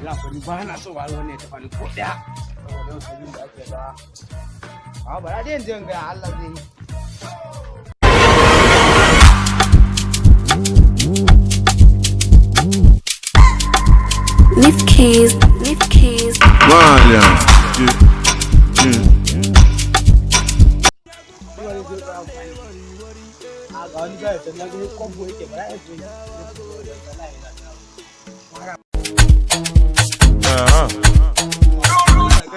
Allah ko ni ba na so ba ne ta fani ko daya saboda sabin da ake ba ba dai yanzu ga Allah zai yi Lift keys. Olha.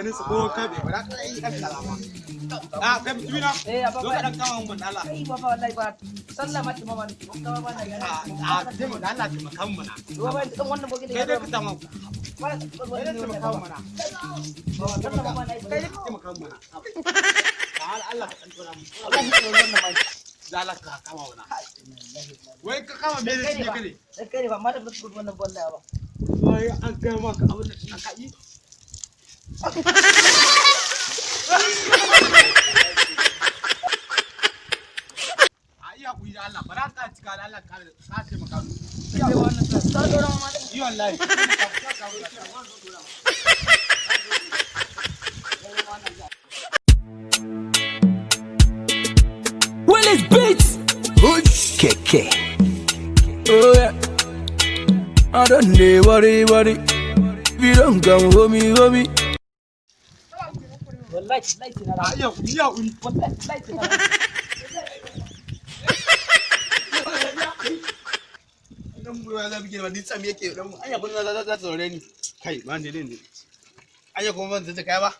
ganin su ko kabe ba ka yi kan kalama kai mutuna zo ka dan kama mun Allah Ai ba wallahi ba sallama ki mama ni ko ba na ga sai mu Allah ki makan mu na ba ba dan wannan bogi da kai dai ka tama ku ba da kai makan mu na sallama ma na kai ki makan mu na Allah ka tantara mu Allah ki wannan mai zala ka kama mu na wai ka kama me ne kake da kai ba ma da wannan bolla ba wai an ga maka abin da ka yi Ai hakuri da Allah bara ka cika da Allah ka ce maka kai wannan ta dora ma da yi wallahi Willis Beats. Hush. Keke. Oh yeah. I don't need worry. If you don't come homie. wallahi laifi na ai hakuri ya hakuri wallahi laifi na dan mu ya zabi gina ni tsam yake dan mu anya kun za tsore ni kai ba ne anya kuma ban zata kai ba